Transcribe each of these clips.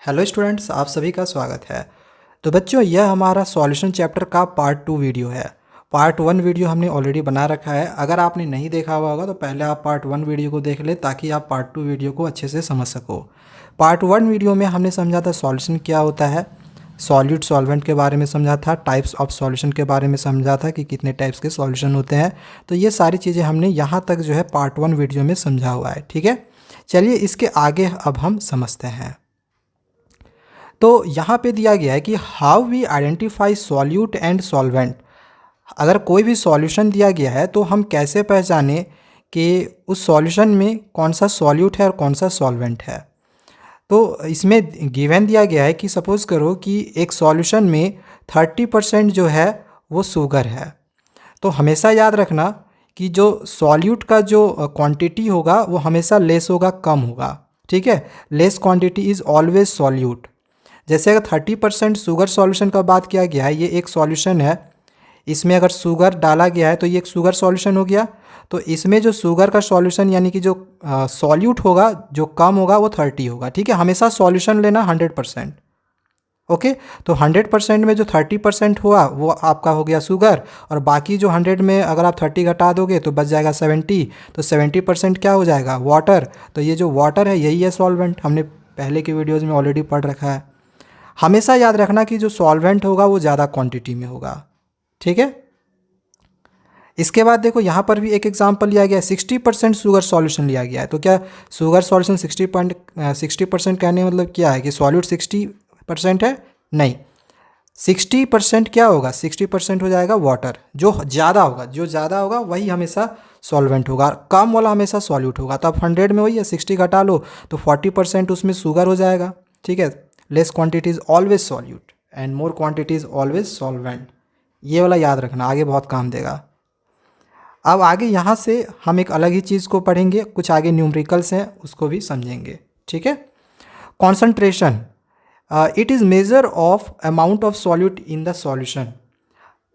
Hello students, आप सभी का स्वागत है। तो बच्चों, यह हमारा सॉल्यूशन चैप्टर का पार्ट 2 वीडियो है। पार्ट 1 वीडियो हमने ऑलरेडी बना रखा है। अगर आपने नहीं देखा हुआ होगा तो पहले आप पार्ट 1 वीडियो को देख ले ताकि आप पार्ट 2 वीडियो को अच्छे से समझ सको। पार्ट 1 वीडियो में हमने समझा था सॉल्यूशन क्या होता है, सॉल्यूट सॉल्वेंट के बारे में समझा था, टाइप्स ऑफ सॉल्यूशन के बारे में समझा था कि कितने टाइप्स के सॉल्यूशन होते हैं। तो ये सारी चीज़ें हमने यहाँ तक जो है पार्ट 1 वीडियो में समझा हुआ है। ठीक है, चलिए इसके आगे अब हम समझते हैं। तो यहाँ पे दिया गया है कि how we identify solute and solvent. अगर कोई भी सॉल्यूशन दिया गया है तो हम कैसे पहचाने कि उस सॉल्यूशन में कौन सा सॉल्यूट है और कौन सा सॉल्वेंट है। तो इसमें गिवन दिया गया है कि सपोज़ करो कि एक सॉल्यूशन में 30% जो है वो शुगर है। तो हमेशा याद रखना कि जो सॉल्यूट का जो क्वांटिटी होगा वो हमेशा लेस होगा, कम होगा। ठीक है, less quantity is always solute. जैसे अगर 30% शुगर सॉल्यूशन का बात किया गया है, ये एक सॉल्यूशन है, इसमें अगर शुगर डाला गया है तो ये एक शुगर सॉल्यूशन हो गया। तो इसमें जो शुगर का सॉल्यूशन यानी कि जो सॉल्यूट होगा जो कम होगा वो 30 होगा। ठीक है, हमेशा सॉल्यूशन लेना 100%। ओके, तो 100% में जो 30% हुआ वो आपका हो गया शुगर, और बाकी जो 100 में अगर आप 30 घटा दोगे तो बच जाएगा 70। तो 70% क्या हो जाएगा, वाटर। तो ये जो वाटर है यही है सॉल्वेंट, हमने पहले के वीडियोज़ में ऑलरेडी पढ़ रखा है। हमेशा याद रखना कि जो सॉल्वेंट होगा वो ज़्यादा क्वांटिटी में होगा। ठीक है, इसके बाद देखो यहाँ पर भी एक एग्जांपल लिया गया है, 60% शुगर सॉल्यूशन लिया गया है। तो क्या शुगर सॉल्यूशन 60% कहने मतलब क्या है कि सॉल्यूट 60% है? नहीं, 60% क्या होगा, 60% हो जाएगा वाटर। जो ज़्यादा होगा वही हमेशा सॉल्वेंट होगा, कम वाला हमेशा सॉल्यूट होगा। तो आप 100 में वही है, 60 घटा लो तो 40% उसमें शुगर हो जाएगा। ठीक है, less quantity is always solute and more quantity is always solvent. ये वाला याद रखना, आगे बहुत काम देगा। अब आगे यहाँ से हम एक अलग ही चीज़ को पढ़ेंगे, कुछ आगे न्यूमेरिकल्स हैं उसको भी समझेंगे। ठीक है, concentration, it is measure of amount of solute in the solution.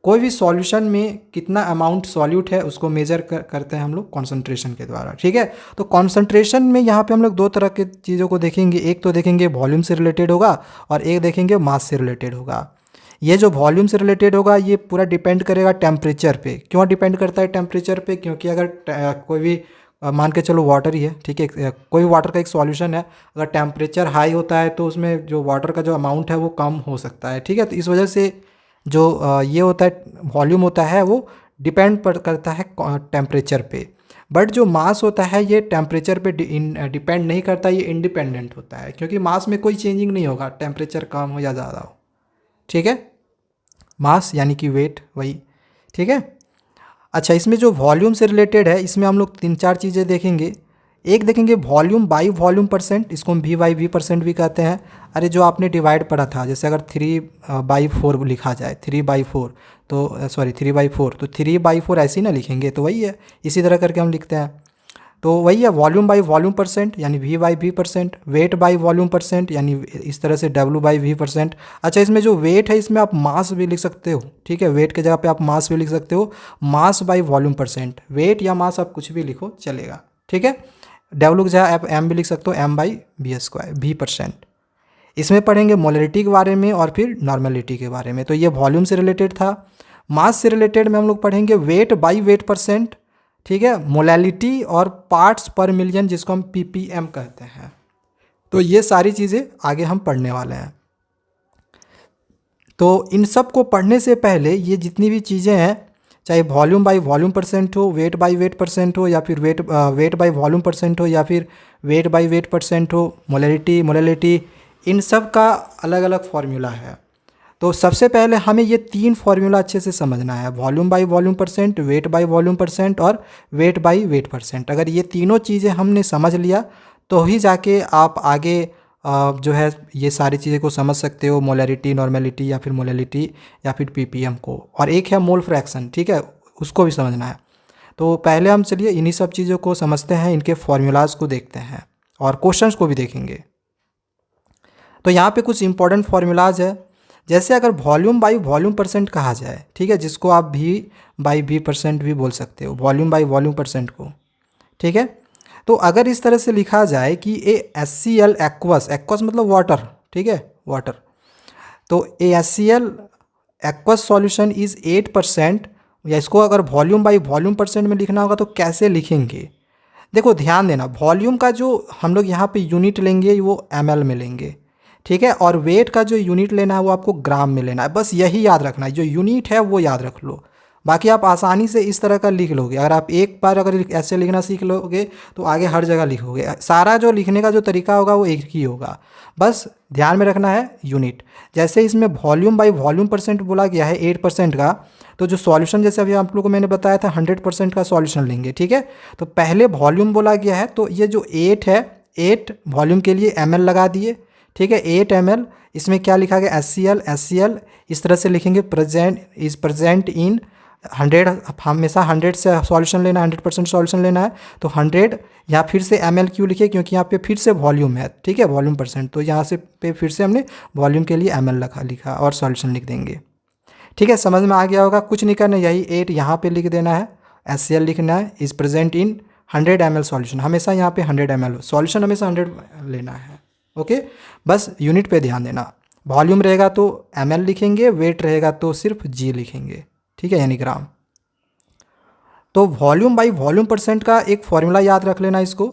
कोई भी सॉल्यूशन में कितना अमाउंट सॉल्यूट है उसको मेजर करते हैं हम लोग कॉन्सेंट्रेशन के द्वारा। ठीक है, तो कॉन्सेंट्रेशन में यहाँ पे हम लोग दो तरह के चीज़ों को देखेंगे। एक तो देखेंगे वॉल्यूम से रिलेटेड होगा और एक देखेंगे मास से रिलेटेड होगा। ये जो वॉल्यूम से रिलेटेड होगा ये पूरा डिपेंड करेगा टेम्परेचर पे। क्यों डिपेंड करता है टेम्परेचर पे? क्योंकि अगर कोई भी मान के चलो वाटर ही है, ठीक है, कोई भी वाटर का एक सॉल्यूशन है, अगर टेम्परेचर हाई होता है तो उसमें जो वाटर का जो अमाउंट है वो कम हो सकता है। ठीक है, तो इस वजह से जो ये होता है वॉल्यूम होता है वो डिपेंड करता है टेम्परेचर पे। बट जो मास होता है ये टेम्परेचर पे डिपेंड नहीं करता, ये इंडिपेंडेंट होता है, क्योंकि मास में कोई चेंजिंग नहीं होगा, टेम्परेचर कम हो या ज़्यादा हो। ठीक है, मास यानी कि वेट वही। ठीक है, अच्छा, इसमें जो वॉल्यूम से रिलेटेड है इसमें हम लोग 3-4 चीज़ें देखेंगे। एक देखेंगे वॉल्यूम बाई वॉल्यूम परसेंट, इसको हम V/V% भी कहते हैं। अरे जो आपने डिवाइड पढ़ा था, जैसे अगर 3/4 लिखा जाए, 3/4 तो सॉरी 3/4 तो 3/4 ऐसे ही ना लिखेंगे, तो वही है, इसी तरह करके हम लिखते हैं। तो वही है वॉल्यूम बाई वॉल्यूम परसेंट यानी V/V%, wait by volume percent यानी इस तरह से W/V%। अच्छा, इसमें जो वेट है इसमें आप मास भी लिख सकते हो। ठीक है, वेट के जगह पे आप मास भी लिख सकते हो, mass by volume percent. Weight या मास आप कुछ भी लिखो चलेगा। ठीक है, W की जगह आप M भी लिख सकते हो, M/V², V%। इसमें पढ़ेंगे मोलरिटी के बारे में और फिर नॉर्मेलिटी के बारे में। तो ये वॉल्यूम से रिलेटेड था। मास से रिलेटेड में हम लोग पढ़ेंगे वेट बाई वेट परसेंट। ठीक है, मोलैलिटी और पार्ट्स पर मिलियन जिसको हम ppm कहते हैं। तो ये सारी चीज़ें आगे हम पढ़ने वाले हैं। तो इन सब को पढ़ने से पहले ये जितनी भी चीज़ें हैं, चाहे वॉल्यूम बाई वॉल्यूम परसेंट हो, वेट बाई वेट परसेंट हो, या फिर वेट बाई वॉल्यूम परसेंट हो, या फिर वेट बाई वेट परसेंट हो, मोलैलिटी, इन सब का अलग अलग फार्मूला है। तो सबसे पहले हमें ये 3 फार्मूला अच्छे से समझना है, volume by volume percent, wait by volume percent और वेट बाई वेट परसेंट। अगर ये तीनों चीज़ें हमने समझ लिया तो ही जाके आप आगे जो है ये सारी चीज़ें को समझ सकते हो, मोलैरिटी, नॉर्मेलिटी या फिर मोलैलिटी या फिर ppm को। और एक है मोल फ्रैक्शन, ठीक है, उसको भी समझना है। तो पहले हम चलिए इन्हीं सब चीज़ों को समझते हैं, इनके फार्मूलाज को देखते हैं और क्वेश्चंस को भी देखेंगे। तो यहाँ पे कुछ इंपॉर्टेंट फार्मूलाज है। जैसे अगर वॉल्यूम बाई वॉल्यूम परसेंट कहा जाए, ठीक है, जिसको आप V/V% भी बोल सकते हो, वॉल्यूम बाई वॉल्यूम परसेंट को। ठीक है, तो अगर इस तरह से लिखा जाए कि HCl एक्वस, एक्वस मतलब वाटर, ठीक है, वाटर। तो ASCl एक्वस सॉल्यूशन इज़ 8%, या इसको अगर वॉल्यूम बाई वॉल्यूम परसेंट में लिखना होगा तो कैसे लिखेंगे? देखो ध्यान देना, वॉल्यूम का जो हम लोग यहाँ पे यूनिट लेंगे वो ml में लेंगे, ठीक है, और वेट का जो यूनिट लेना है वो आपको ग्राम में लेना है। बस यही याद रखना है, जो यूनिट है वो याद रख लो, बाकी आप आसानी से इस तरह का लिख लोगे। अगर आप एक बार अगर ऐसे लिखना सीख लोगे तो आगे हर जगह लिखोगे। सारा जो लिखने का जो तरीका होगा वो एक ही होगा, बस ध्यान में रखना है यूनिट। जैसे इसमें वॉल्यूम बाई वॉल्यूम परसेंट बोला गया है 8% का, तो जो सॉल्यूशन जैसे अभी आप लोगों को मैंने बताया था 100% का सॉल्यूशन लेंगे, ठीक है। तो पहले वॉल्यूम बोला गया है, तो ये जो 8 है, 8 वॉल्यूम के लिए ml लगा दिए, ठीक है, 8 ml। इसमें क्या लिखा गया, HCl इस तरह से लिखेंगे, प्रेजेंट इन 100, हमेशा 100 से सॉल्यूशन लेना है, 100% सॉल्यूशन लेना है, तो 100 यहाँ फिर से ml क्यों लिखे, क्योंकि यहाँ पे फिर से वॉल्यूम है, ठीक है, वॉल्यूम परसेंट, तो यहाँ से पे फिर से हमने वॉल्यूम के लिए ml लिखा और सॉल्यूशन लिख देंगे, ठीक है। समझ में आ गया होगा, कुछ नहीं करना, यही 8 यहाँ पे लिख देना है, HCl लिखना है, is present in 100 ml solution, हमेशा यहाँ पे 100 ml सॉल्यूशन हमेशा 100 लेना है, ओके। बस यूनिट पे ध्यान देना, वॉल्यूम रहेगा तो ml लिखेंगे, वेट रहेगा तो सिर्फ g लिखेंगे, ठीक है, यानी ग्राम। तो वॉल्यूम बाई वॉल्यूम परसेंट का एक फॉर्मूला याद रख लेना इसको,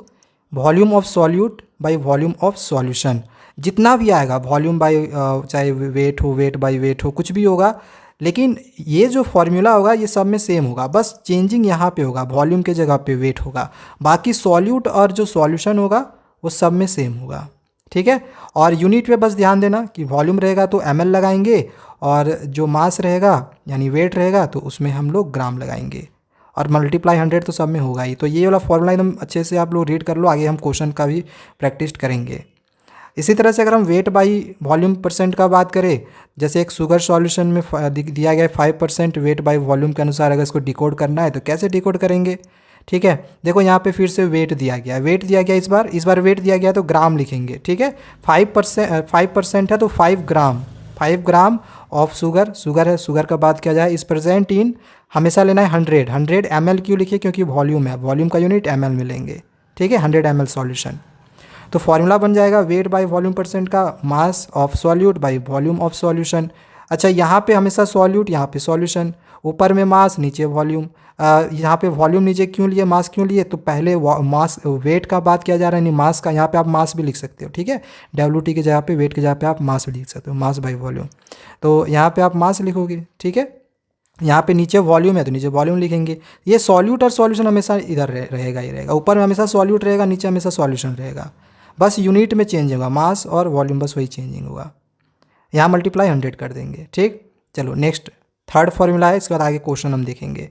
volume of solute by volume of solution, जितना भी आएगा वॉल्यूम बाई, चाहे वेट हो, वेट बाई वेट हो, कुछ भी होगा, लेकिन ये जो फॉर्मूला होगा ये सब में सेम होगा, बस चेंजिंग यहाँ पे होगा, वॉल्यूम के जगह पे वेट होगा, बाकी सॉल्यूट और जो सॉल्यूशन होगा वो सब में सेम होगा, ठीक है। और यूनिट पे बस ध्यान देना कि वॉल्यूम रहेगा तो ml लगाएंगे, और जो मास रहेगा यानी वेट रहेगा तो उसमें हम लोग ग्राम लगाएंगे, और मल्टीप्लाई 100 तो सब में होगा ही। तो ये वाला फॉर्मूला एकदम अच्छे से आप लोग रीड कर लो, आगे हम क्वेश्चन का भी प्रैक्टिस करेंगे। इसी तरह से अगर हम वेट बाई वॉल्यूम परसेंट का बात करें, जैसे एक शुगर सॉल्यूशन में दिया गया है 5% वेट बाई वॉल्यूम के अनुसार, अगर इसको डिकोड करना है तो कैसे डिकोड करेंगे, ठीक है। देखो यहाँ पे फिर से वेट दिया गया है, वेट दिया गया इस बार वेट दिया गया तो ग्राम लिखेंगे, ठीक है। 5% है तो 5 ग्राम ऑफ शुगर है, शुगर का बात किया जाए, इस प्रेजेंट इन हमेशा लेना है 100 ml क्यों लिखिए, क्योंकि वॉल्यूम है, वॉल्यूम का यूनिट ml में लेंगे, ठीक है, 100 ml सॉल्यूशन। तो फॉर्मूला बन जाएगा वेट बाई वॉल्यूम परसेंट का, mass of solute by volume of solution. अच्छा, यहाँ पे हमेशा सॉल्यूट, यहाँ पे सॉल्यूशन, ऊपर में मास नीचे वॉल्यूम। यहाँ पे वॉल्यूम नीचे क्यों लिए, मास क्यों लिए, तो पहले मास वेट का बात किया जा रहा है, नहीं मास का। यहाँ पे आप मास भी लिख सकते हो, ठीक है, WT की जगह पे, वेट की जगह पे आप मास भी लिख सकते हो, मास बाई वॉल्यूम। तो यहाँ पे आप मास लिखोगे, ठीक है। यहाँ पे नीचे वॉल्यूम है तो नीचे वॉल्यूम लिखेंगे। ये सॉल्यूट और सॉल्यूशन हमेशा इधर रहेगा ही रहेगा, ऊपर में हमेशा सॉल्यूट रहेगा, नीचे हमेशा सॉल्यूशन रहेगा, बस यूनिट में चेंज होगा, मास और वॉल्यूम बस वही चेंजिंग होगा। यहाँ मल्टीप्लाई 100 कर देंगे, ठीक। चलो नेक्स्ट थर्ड फॉर्मूला है, इसके बाद आगे क्वेश्चन हम देखेंगे।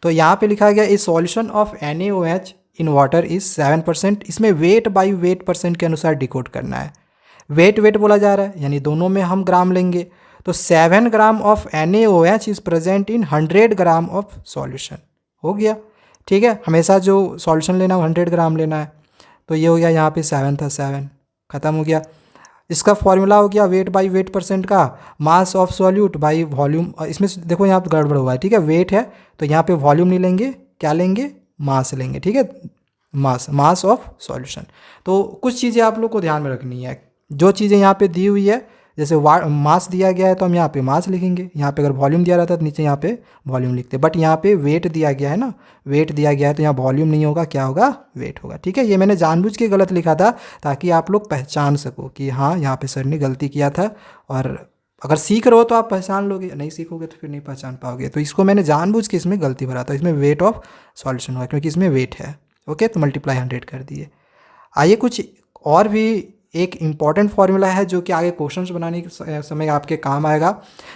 तो यहाँ पे लिखा गया ए solution of NaOH in water is 7%, इसमें वेट बाई वेट परसेंट के अनुसार डिकोड करना है। वेट बोला जा रहा है, यानी दोनों में हम ग्राम लेंगे, तो 7 gram of NaOH is present in 100 gram of solution, हो गया, ठीक है। हमेशा जो सॉल्यूशन लेना है 100 ग्राम लेना है, तो ये हो गया, यहाँ पे 7 था, 7 खत्म हो गया। इसका फॉर्मूला हो गया वेट बाई वेट परसेंट का, mass of solute by volume. इसमें देखो यहाँ पे गड़बड़ हुआ है, ठीक है, वेट है तो यहाँ पे वॉल्यूम नहीं लेंगे, क्या लेंगे, मास लेंगे, ठीक है, मास ऑफ सॉल्यूशन। तो कुछ चीज़ें आप लोग को ध्यान में रखनी है, जो चीज़ें यहाँ पे दी हुई है, जैसे मास दिया गया है तो हम यहाँ पे मास लिखेंगे, यहाँ पे अगर वॉल्यूम दिया रहता है तो नीचे यहाँ पे वॉल्यूम लिखते, बट यहाँ पे वेट दिया गया है ना, वेट दिया गया है तो यहाँ वॉल्यूम नहीं होगा, क्या होगा, वेट होगा, ठीक है। ये मैंने जानबूझ के गलत लिखा था ताकि आप लोग पहचान सको कि हाँ यहाँ पे सर ने गलती किया था, और अगर सीख रहे हो तो आप पहचान लोगे, नहीं सीखोगे तो फिर नहीं पहचान पाओगे। तो इसको मैंने जानबूझ के इसमें गलती भरा था, इसमें वेट ऑफ सॉल्यूशन हुआ क्योंकि इसमें वेट है, ओके। तो मल्टीप्लाई 100 कर दिए। आइए कुछ और भी एक इम्पॉर्टेंट फार्मूला है जो कि आगे क्वेश्चंस बनाने के समय आपके काम आएगा,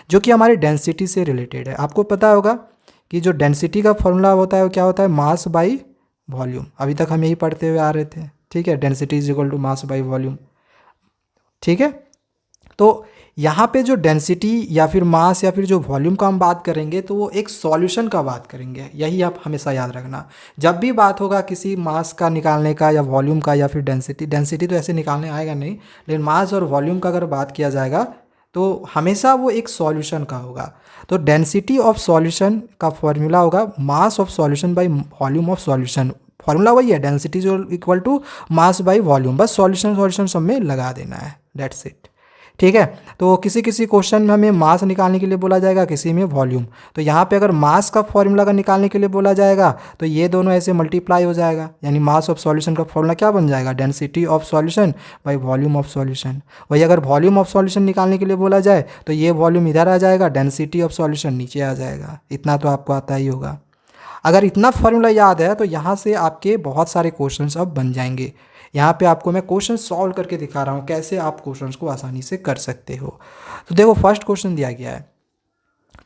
जो कि हमारी डेंसिटी से रिलेटेड है। आपको पता होगा कि जो डेंसिटी का फॉर्मूला होता है वो क्या होता है, मास बाई वॉल्यूम। अभी तक हम यही पढ़ते हुए आ रहे थे, ठीक है, density is equal to mass by volume, ठीक है। तो यहाँ पे जो डेंसिटी या फिर मास या फिर जो वॉल्यूम का हम बात करेंगे तो वो एक सॉल्यूशन का बात करेंगे, यही आप हमेशा याद रखना। जब भी बात होगा किसी मास का निकालने का या वॉल्यूम का या फिर डेंसिटी तो ऐसे निकालने आएगा नहीं, लेकिन मास और वॉल्यूम का अगर बात किया जाएगा तो हमेशा वो एक सॉल्यूशन का होगा। तो डेंसिटी ऑफ सॉल्यूशन का फॉर्मूला होगा mass of solution by volume of solution. Formula वही है, density equal to mass by volume, बस सॉल्यूशन सब में लगा देना है, दैट्स इट। ठीक है। तो किसी किसी क्वेश्चन में हमें मास निकालने के लिए बोला जाएगा, किसी में वॉल्यूम। तो यहाँ पे अगर मास का फॉर्मूला अगर निकालने के लिए बोला जाएगा तो ये दोनों ऐसे मल्टीप्लाई हो जाएगा, यानी मास ऑफ सॉल्यूशन का फॉर्मूला क्या बन जाएगा, density of solution by volume of solution. वही अगर वॉल्यूम ऑफ सॉल्यूशन निकालने के लिए बोला जाए तो ये वॉल्यूम इधर आ जाएगा, डेंसिटी ऑफ सॉल्यूशन नीचे आ जाएगा। इतना तो आपको आता ही होगा। अगर इतना फॉर्मूला याद है तो यहाँ से आपके बहुत सारे क्वेश्चंस अब बन जाएंगे। यहाँ पे आपको मैं क्वेश्चन सॉल्व करके दिखा रहा हूँ कैसे आप क्वेश्चंस को आसानी से कर सकते हो। तो देखो फर्स्ट क्वेश्चन दिया गया है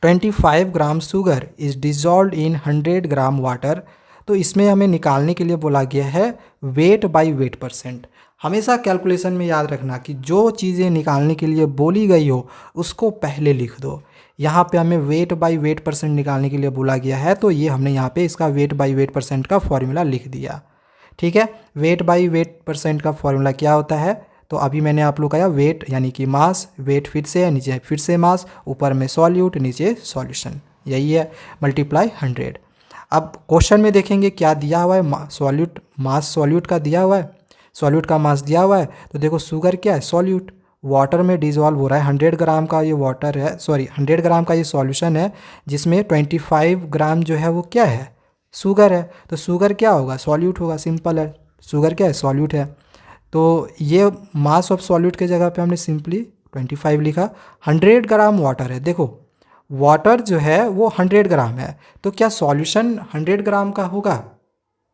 25 gram sugar is dissolve in 100 gram water. तो इसमें हमें निकालने के लिए बोला गया है वेट बाई वेट परसेंट। हमेशा कैलकुलेशन में याद रखना कि जो चीज़ें निकालने के लिए बोली गई हो उसको पहले लिख दो। यहाँ पे हमें वेट बाई वेट परसेंट निकालने के लिए बोला गया है, तो ये हमने यहाँ पे इसका वेट बाई वेट परसेंट का फॉर्मूला लिख दिया। ठीक है, वेट बाई वेट परसेंट का फॉर्मूला क्या होता है, तो अभी मैंने आप लोग का वेट यानी कि मास, वेट फिर से है, नीचे फिर से मास, ऊपर में सॉल्यूट, नीचे सॉल्यूशन, यही है, मल्टीप्लाई 100। अब क्वेश्चन में देखेंगे क्या दिया हुआ है, सॉल्यूट मास सॉल्यूट का दिया हुआ है, सॉल्यूट का मास दिया हुआ है। तो देखो शुगर क्या है, सॉल्यूट, वाटर में डिजॉल्व हो रहा है। 100 ग्राम का ये वाटर है, सॉरी 100 ग्राम का ये सॉल्यूशन है, जिसमें 25 ग्राम जो है वो क्या है, शुगर है। तो शुगर क्या होगा, सॉल्यूट होगा, सिंपल है, शुगर क्या है, सॉल्यूट है। तो ये मास ऑफ सॉल्यूट के जगह पे हमने सिंपली 25 लिखा। 100 ग्राम वाटर है, देखो वाटर जो है वो 100 ग्राम है, तो क्या सॉल्यूशन 100 ग्राम का होगा,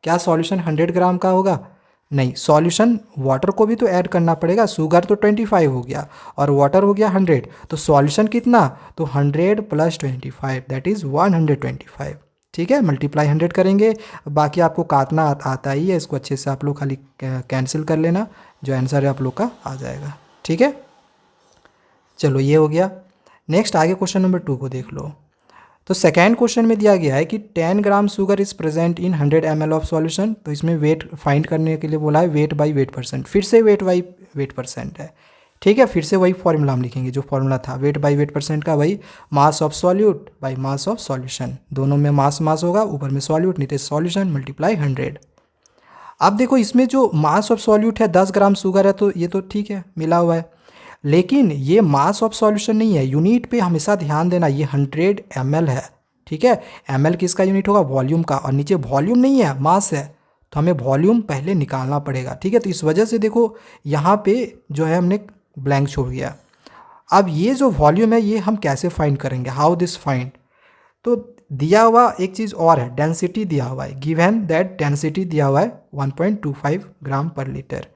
क्या सॉल्यूशन 100 ग्राम का होगा, नहीं, सॉल्यूशन वाटर को भी तो ऐड करना पड़ेगा। शुगर तो 25 हो गया और वाटर हो गया 100, तो सॉल्यूशन कितना, तो 100 प्लस 25 दैट इज़ 125। ठीक है, मल्टीप्लाई 100 करेंगे। बाकी आपको काटना आता ही है, इसको अच्छे से आप लोग खाली कैंसिल कर लेना, जो आंसर है आप लोग का आ जाएगा। ठीक है, चलो ये हो गया। नेक्स्ट आगे क्वेश्चन नंबर 2 को देख लो। तो सेकेंड क्वेश्चन में दिया गया है कि 10 gram sugar is present in 100 ml of solution. तो इसमें वेट फाइंड करने के लिए बोला है वेट बाई वेट परसेंट, फिर से वेट बाई वेट परसेंट है। ठीक है, फिर से वही फॉर्मूला हम लिखेंगे जो फॉर्मूला था वेट बाई वेट परसेंट का, वही mass of solute by mass of solution, दोनों में मास मास होगा, ऊपर में सॉल्यूट नीचे सॉल्यूशन, मल्टीप्लाई 100। अब देखो इसमें जो मास ऑफ सॉल्यूट है 10 ग्राम शुगर है, तो ये तो ठीक है मिला हुआ है, लेकिन ये मास ऑफ सॉल्यूशन नहीं है। यूनिट पे हमेशा ध्यान देना, ये 100 ml है। ठीक है, ml किसका यूनिट होगा, वॉल्यूम का, और नीचे वॉल्यूम नहीं है मास है, तो हमें वॉल्यूम पहले निकालना पड़ेगा। ठीक है, तो इस वजह से देखो यहाँ पे जो है हमने ब्लैंक छोड़ गया। अब ये जो वॉल्यूम है ये हम कैसे फाइंड करेंगे, हाउ दिस फाइंड, तो दिया हुआ एक चीज़ और है, डेंसिटी दिया हुआ है, गिवन दैट डेंसिटी दिया हुआ है 1.25 ग्राम पर लीटर।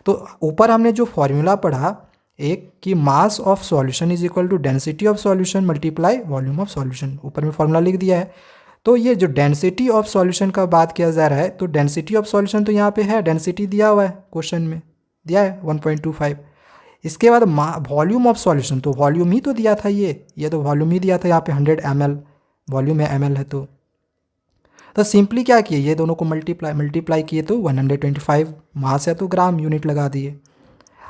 तो ऊपर हमने जो फॉर्मूला पढ़ा एक कि mass of solution is equal to density of solution multiply volume of solution, ऊपर में फॉर्मूला लिख दिया है। तो ये जो डेंसिटी ऑफ सॉल्यूशन का बात किया जा रहा है, तो डेंसिटी ऑफ सॉल्यूशन तो यहाँ पे है, डेंसिटी दिया हुआ है, क्वेश्चन में दिया है 1.25। इसके बाद वॉल्यूम ऑफ सॉल्यूशन, तो वॉल्यूम ही तो दिया था, ये तो वॉल्यूम ही दिया था, यहाँ पे 100 ml वॉल्यूम है, ml है। तो सिंपली क्या किए, ये दोनों को मल्टीप्लाई किए तो 125, मास है तो ग्राम, यूनिट लगा दिए।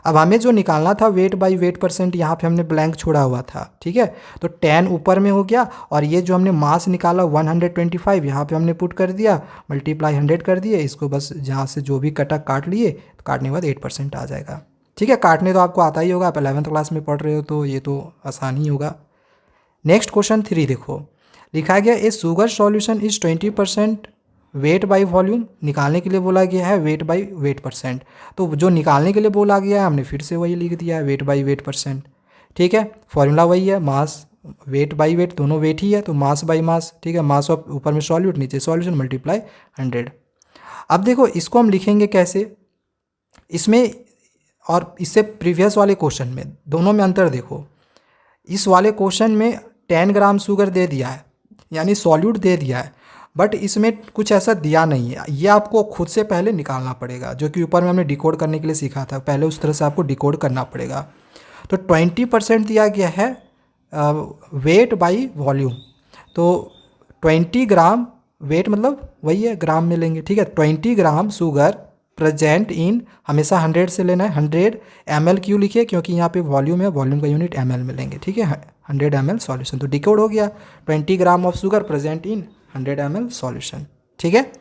अब हमें जो निकालना था वेट बाई वेट परसेंट, यहाँ पे हमने ब्लैंक छोड़ा हुआ था। ठीक है, तो 10 ऊपर में हो गया, और ये जो हमने मास निकाला 125 यहाँ पे हमने पुट कर दिया, मल्टीप्लाई 100 कर दिए, इसको बस जहाँ से जो भी कटा काट लिए, तो काटने के बाद 8% आ जाएगा। ठीक है, काटने तो आपको आता ही होगा, आप 11th क्लास में पढ़ रहे हो तो ये तो आसान ही होगा। नेक्स्ट क्वेश्चन 3 देखो, लिखा गया a sugar solution is 20% weight by volume, निकालने के लिए बोला गया है वेट बाई वेट परसेंट। तो जो निकालने के लिए बोला गया है हमने फिर से वही लिख दिया है वेट बाई वेट परसेंट। ठीक है, फॉर्मूला वही है, मास वेट बाई वेट, दोनों वेट ही है, तो मास बाई मास। ठीक है, मास ऑफ ऊपर में सॉल्यूट नीचे सॉल्यूशन, मल्टीप्लाई 100। अब देखो इसको हम लिखेंगे कैसे, इसमें और इससे प्रीवियस वाले क्वेश्चन में दोनों में अंतर देखो। इस वाले क्वेश्चन में 10 ग्राम शुगर दे दिया है, यानी सॉल्यूट दे दिया है, बट इसमें कुछ ऐसा दिया नहीं है, ये आपको खुद से पहले निकालना पड़ेगा, जो कि ऊपर में हमने डिकोड करने के लिए सीखा था, पहले उस तरह से आपको डिकोड करना पड़ेगा। तो 20% दिया गया है वेट बाई वॉल्यूम, तो 20 ग्राम वेट मतलब वही है, ग्राम में लेंगे। ठीक है, 20 ग्राम शुगर प्रेजेंट इन, हमेशा 100 से लेना है, 100 ml क्यों लिखिए, क्योंकि यहाँ पे वॉल्यूम है, वॉल्यूम का यूनिट ml में लेंगे। ठीक है, 100 ml सॉल्यूशन, तो डिकोड हो गया 20 gram of sugar present in 100 ml solution. ठीक है,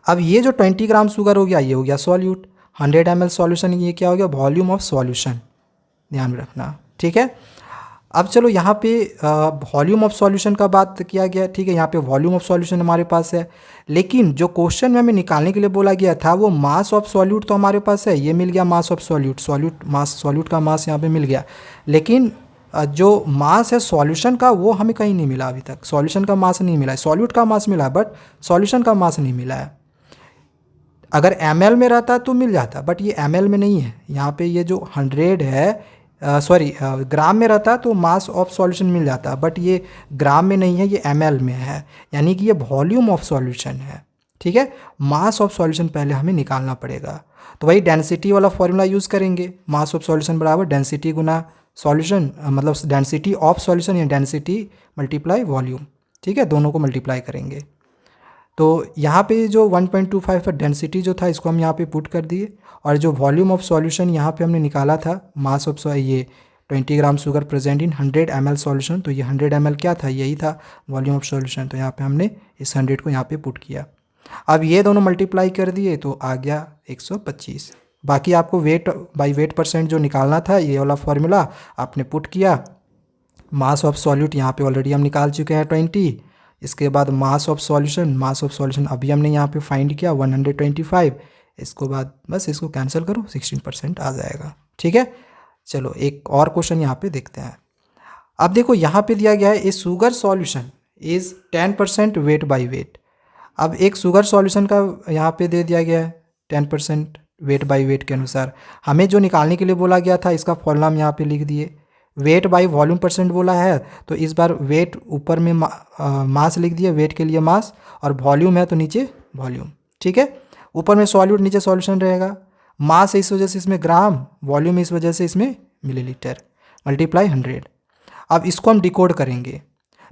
अब ये जो 20 ग्राम शुगर हो गया ये हो गया सॉल्यूट, 100 ml सॉल्यूशन, ये क्या हो गया, वॉल्यूम ऑफ सॉल्यूशन। ध्यान में रखना, ठीक है। अब चलो यहाँ पे वॉल्यूम ऑफ सॉल्यूशन का बात किया गया, ठीक है। यहाँ पे वॉल्यूम ऑफ सॉल्यूशन हमारे पास है, लेकिन जो क्वेश्चन में हमें निकालने के लिए बोला गया था वो मास ऑफ सॉल्यूट तो हमारे पास है, ये मिल गया मास ऑफ सॉल्यूट, सॉल्यूट का मास यहाँ पे मिल गया। लेकिन जो मास है सॉल्यूशन का वो हमें कहीं नहीं मिला अभी तक, सॉल्यूशन का मास नहीं मिला है। सॉल्यूट का मास मिला है बट सॉल्यूशन का मास नहीं मिला है। अगर ml में रहता तो मिल जाता, बट ये ml में नहीं है। यहाँ पे ये जो 100 है, सॉरी ग्राम में रहता तो मास ऑफ सॉल्यूशन मिल जाता, बट ये ग्राम में नहीं है, ये ml में है, यानी कि ये वॉल्यूम ऑफ सॉल्यूशन है, ठीक है। मास ऑफ सॉल्यूशन पहले हमें निकालना पड़ेगा, तो वही डेंसिटी वाला फॉर्मूला यूज़ करेंगे। मास ऑफ सॉल्यूशन बराबर डेंसिटी गुना सॉल्यूशन, मतलब डेंसिटी ऑफ सॉल्यूशन या डेंसिटी मल्टीप्लाई वॉल्यूम, ठीक है, दोनों को मल्टीप्लाई करेंगे। तो यहाँ पे जो 1.25 का डेंसिटी जो था इसको हम यहाँ पे पुट कर दिए, और जो वॉल्यूम ऑफ सॉल्यूशन यहाँ पे हमने निकाला था, मास ऑफ ये 20 gram sugar present in 100 ml solution, तो ये 100 ml क्या था, यही था वॉल्यूम ऑफ सॉल्यूशन। तो यहाँ पे हमने इस 100 को यहाँ पे पुट किया। अब ये दोनों मल्टीप्लाई कर दिए तो आ गया 125। बाकी आपको वेट बाई वेट परसेंट जो निकालना था, ये वाला फॉर्मूला आपने पुट किया। मास ऑफ सॉल्यूट यहाँ पे ऑलरेडी हम निकाल चुके हैं 20। इसके बाद मास ऑफ सॉल्यूशन अभी हमने यहाँ पे फाइंड किया 125। इसको बाद बस इसको कैंसिल करो, 16% आ जाएगा, ठीक है। चलो एक और क्वेश्चन यहाँ पे देखते हैं। अब देखो यहाँ पे दिया गया है a sugar solution is 10% weight by weight. अब एक शुगर सॉल्यूशन का यहाँ पे दे दिया गया है 10% वेट बाई वेट के अनुसार। हमें जो निकालने के लिए बोला गया था इसका फॉर्मूला हम यहाँ पे लिख दिए। वेट बाई वॉल्यूम परसेंट बोला है, तो इस बार वेट ऊपर में मास लिख दिया, वेट के लिए मास, और वॉल्यूम है तो नीचे वॉल्यूम, ठीक है। ऊपर में सॉल्यूट, नीचे सॉल्यूशन रहेगा। मास इस वजह से इसमें ग्राम, वॉल्यूम इस वजह से इसमें मिलीलीटर, मल्टीप्लाई 100। अब इसको हम डिकोड करेंगे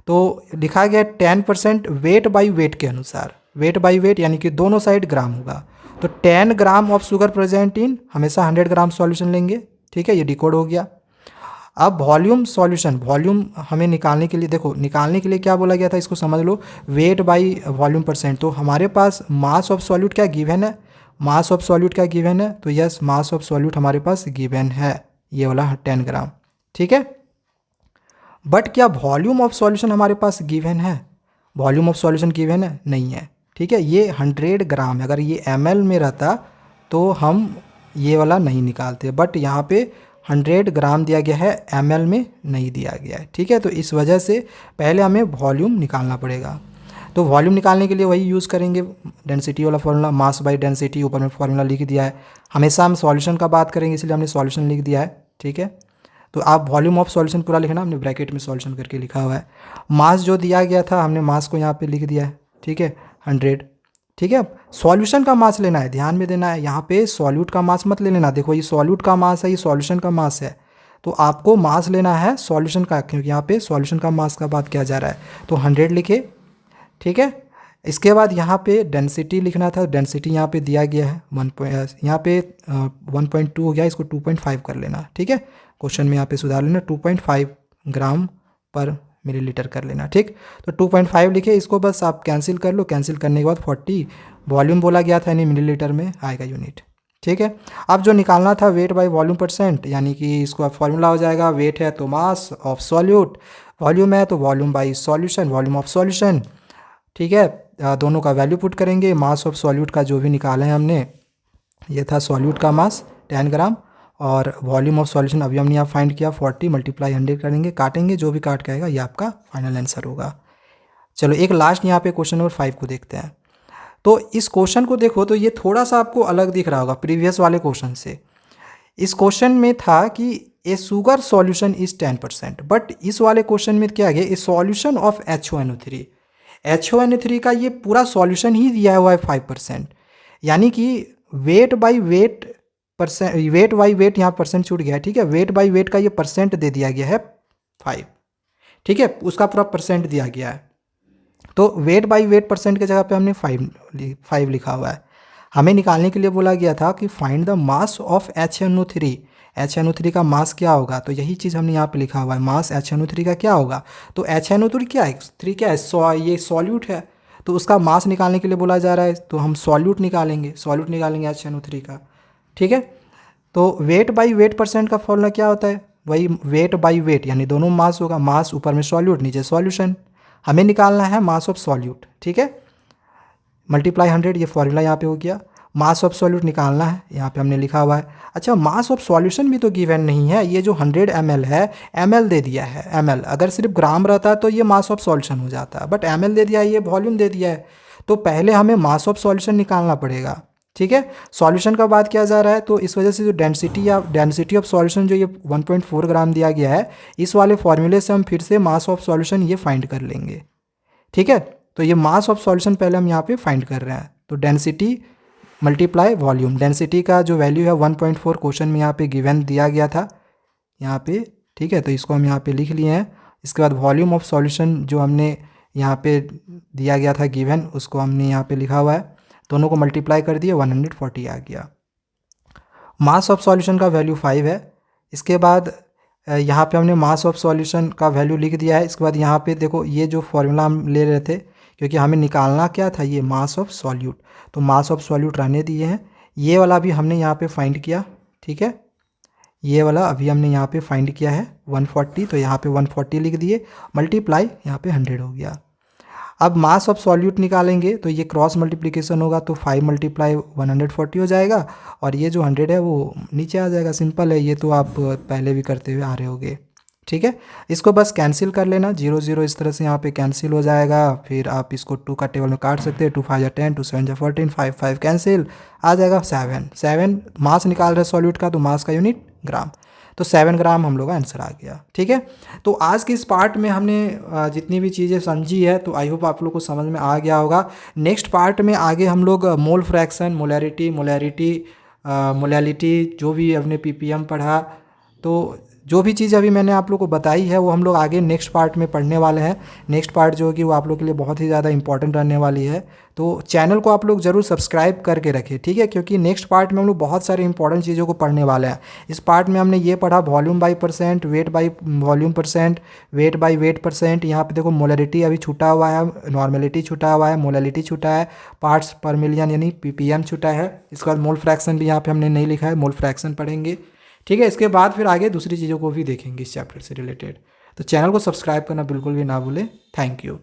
तो लिखा गया 10% वेट बाई वेट के अनुसार। वेट बाई वेट यानी कि दोनों साइड ग्राम होगा, तो 10 gram of sugar present in, हमेशा 100 ग्राम सॉल्यूशन लेंगे, ठीक है, ये डिकोड हो गया। अब वॉल्यूम सॉल्यूशन, वॉल्यूम हमें निकालने के लिए, देखो निकालने के लिए क्या बोला गया था इसको समझ लो, वेट बाई वॉल्यूम परसेंट। तो हमारे पास मास ऑफ सॉल्यूट क्या गिवन है, मास ऑफ सॉल्यूट क्या गिवन है, तो यस मास ऑफ सॉल्यूट हमारे पास गिवन है, ये वाला 10 ग्राम, ठीक है। बट क्या वॉल्यूम ऑफ सॉल्यूशन हमारे पास गिवन है, वॉल्यूम ऑफ सॉल्यूशन गिवन है, नहीं है, ठीक है। ये 100 ग्राम है, अगर ये ml में रहता तो हम ये वाला नहीं निकालते, बट यहाँ पे 100 ग्राम दिया गया है, ml में नहीं दिया गया है, ठीक है। तो इस वजह से पहले हमें वॉल्यूम निकालना पड़ेगा। तो वॉल्यूम निकालने के लिए वही यूज़ करेंगे डेंसिटी वाला फॉर्मूला, मास बाई डेंसिटी, ऊपर में फॉर्मूला लिख दिया है। हमेशा हम सॉल्यूशन का बात करेंगे इसलिए हमने सॉल्यूशन लिख दिया है, ठीक है। तो आप वॉल्यूम ऑफ सॉल्यूशन पूरा लिखना, हमने ब्रैकेट में सॉल्यूशन करके लिखा हुआ है। मास जो दिया गया था हमने मास को यहाँ पे लिख दिया है, ठीक है, 100, ठीक है। सॉल्यूशन का मास लेना है, ध्यान में देना है, यहाँ पे सॉल्यूट का मास मत ले लेना। देखो ये सॉल्यूट का मास है, ये सॉल्यूशन का मास है, तो आपको मास लेना है सॉल्यूशन का, क्योंकि यहाँ पे सॉल्यूशन का मास का बात किया जा रहा है। तो 100 लिखे, ठीक है। इसके बाद यहाँ पे डेंसिटी लिखना था, डेंसिटी यहाँ पे दिया गया है यहाँ पे 1.2 हो गया, इसको 2.5 कर लेना, ठीक है। क्वेश्चन में यहाँ पे सुधार लेना, 2.5 ग्राम पर मिलीलीटर कर लेना, ठीक। तो 2.5 लिखे, इसको बस आप कैंसिल कर लो, कैंसिल करने के बाद 40 वॉल्यूम बोला गया था, यानी मिलीलीटर में आएगा यूनिट, ठीक है। अब जो निकालना था वेट बाई वॉल्यूम परसेंट, यानी कि इसको फॉर्मूला हो जाएगा, वेट है तो मास ऑफ सॉल्यूट, वॉल्यूम है तो volume by solution, volume of solution, ठीक है। दोनों का वैल्यू पुट करेंगे। मास ऑफ सॉल्यूट का जो भी निकाला है हमने, ये था सॉल्यूट का मास 10 ग्राम, और वॉल्यूम ऑफ सॉल्यूशन अभी हमने यहाँ फाइंड किया 40 मल्टीप्लाई 100 करेंगे, काटेंगे, जो भी काट के आएगा ये आपका फाइनल आंसर होगा। चलो एक लास्ट यहाँ पे क्वेश्चन नंबर 5 को देखते हैं। तो इस क्वेश्चन को देखो तो ये थोड़ा सा आपको अलग दिख रहा होगा प्रीवियस वाले क्वेश्चन से। इस क्वेश्चन में था कि ए शुगर सॉल्यूशन इज 10%, बट इस वाले क्वेश्चन में क्या है, ए सॉल्यूशन ऑफ HONO3, HONO3 का ये पूरा सॉल्यूशन ही दिया हुआ है 5%, यानी कि wait by wait percent, wait by wait यहाँ परसेंट छूट गया है, ठीक है। वेट बाई वेट का ये परसेंट दे दिया गया है 5, ठीक है, उसका पूरा परसेंट दिया गया है। तो वेट बाई वेट परसेंट की जगह पे हमने 5 लिखा हुआ है। हमें निकालने के लिए बोला गया था कि find the mass of HNO3, HNO3 का मास क्या होगा, तो यही चीज़ हमने यहाँ पे लिखा हुआ है, मास HNO3 का क्या होगा। तो HNO3 क्या है, 3 क्या है, ये सॉल्यूट है, तो उसका मास निकालने के लिए बोला जा रहा है, तो हम सॉल्यूट निकालेंगे HNO3 का, ठीक है। तो वेट बाई वेट परसेंट का फॉर्मूला क्या होता है, वही वेट बाई वेट, यानी दोनों मास होगा, मास ऊपर में सॉल्यूट नीचे सॉल्यूशन। हमें निकालना है मास ऑफ सॉल्यूट, ठीक है, मल्टीप्लाई 100, ये फॉर्मूला यहाँ पे हो गया। मास ऑफ सॉल्यूट निकालना है, यहाँ पे हमने लिखा हुआ है। अच्छा, मास ऑफ सॉल्यूशन भी तो गिवन नहीं है, ये जो 100 ml है, ml दे दिया है, ml। अगर सिर्फ ग्राम रहता तो ये मास ऑफ सॉल्यूशन हो जाता, बट ml दे दिया है, ये वॉल्यूम दे दिया है। तो पहले हमें मास ऑफ सॉल्यूशन निकालना पड़ेगा, ठीक है। सॉल्यूशन का बात किया जा रहा है, तो इस वजह से जो डेंसिटी ऑफ सॉल्यूशन जो ये 1.4 ग्राम दिया गया है, इस वाले फॉर्मूले से हम फिर से मास ऑफ सॉल्यूशन ये फाइंड कर लेंगे, ठीक है। तो ये मास ऑफ सॉल्यूशन पहले हम यहाँ पे फाइंड कर रहे हैं, तो डेंसिटी मल्टीप्लाई वॉल्यूम। डेंसिटी का जो वैल्यू है 1.4 क्वेश्चन में यहाँ पे गिवन दिया गया था यहाँ पे, ठीक है, तो इसको हम यहाँ पे लिख लिए हैं। इसके बाद वॉल्यूम ऑफ सॉल्यूशन जो हमने यहाँ पे दिया गया था गिवन, उसको हमने यहाँ पे लिखा हुआ है, दोनों को मल्टीप्लाई कर दिए, 140 आ गया। मास ऑफ सॉल्यूशन का वैल्यू 5 है। इसके बाद यहाँ पे हमने मास ऑफ सॉल्यूशन का वैल्यू लिख दिया है। इसके बाद यहाँ पे देखो, ये जो फॉर्मूला हम ले रहे थे, क्योंकि हमें निकालना क्या था, ये मास ऑफ सॉल्यूट, तो मास ऑफ सॉल्यूट रहने दिए हैं। ये वाला भी हमने यहाँ पे फाइंड किया, ठीक है, ये वाला अभी हमने यहाँ पे फाइंड किया है 140, तो यहाँ पे 140 लिख दिए, मल्टीप्लाई यहाँ पे 100 हो गया। अब मास ऑफ सॉल्यूट निकालेंगे तो ये क्रॉस मल्टीप्लिकेशन होगा, तो 5 मल्टीप्लाई 140 हो जाएगा, और ये जो 100 है वो नीचे आ जाएगा। सिंपल है, ये तो आप पहले भी करते हुए आ रहे होगे, ठीक है। इसको बस कैंसिल कर लेना, 0 0 इस तरह से यहाँ पे कैंसिल हो जाएगा। फिर आप इसको 2 का टेबल में काट सकते हैं, 2 5 या 10, 2 7 या 14, 5 5 कैंसिल, आ जाएगा 7 मास निकाल रहे सॉल्यूट का, तो मास का यूनिट ग्राम, तो 7 ग्राम हम लोग का आंसर आ गया, ठीक है। तो आज के इस पार्ट में हमने जितनी भी चीज़ें समझी है, तो आई होप आप लोग को समझ में आ गया होगा। नेक्स्ट पार्ट में आगे हम लोग मोल फ्रैक्शन, मोलैलिटी जो भी हमने ppm पढ़ा, तो जो भी चीज़ अभी मैंने आप लोग को बताई है वो हम लोग आगे नेक्स्ट पार्ट में पढ़ने वाले हैं। नेक्स्ट पार्ट जो होगी वो आप लोग के लिए बहुत ही ज़्यादा इंपॉर्टेंट रहने वाली है, तो चैनल को आप लोग ज़रूर सब्सक्राइब करके रखें, ठीक है, क्योंकि नेक्स्ट पार्ट में हम लोग बहुत सारे इंपॉर्टेंट चीज़ों को पढ़ने वाले हैं। इस पार्ट में हमने ये पढ़ा volume by percent, wait by volume percent, wait by wait percent. यहाँ पे देखो मोलैलिटी अभी छूटा हुआ है, नॉर्मेलिटी छूटा हुआ है, मोलैलिटी छूटा है, पार्ट्स पर मिलियन यानी ppm छूटा है। इसके बाद मोल फ्रैक्शन भी यहाँ पे हमने नहीं लिखा है, मोल फ्रैक्शन पढ़ेंगे, ठीक है। इसके बाद फिर आगे दूसरी चीज़ों को भी देखेंगे इस चैप्टर से रिलेटेड। तो चैनल को सब्सक्राइब करना बिल्कुल भी ना भूलें। Thank you.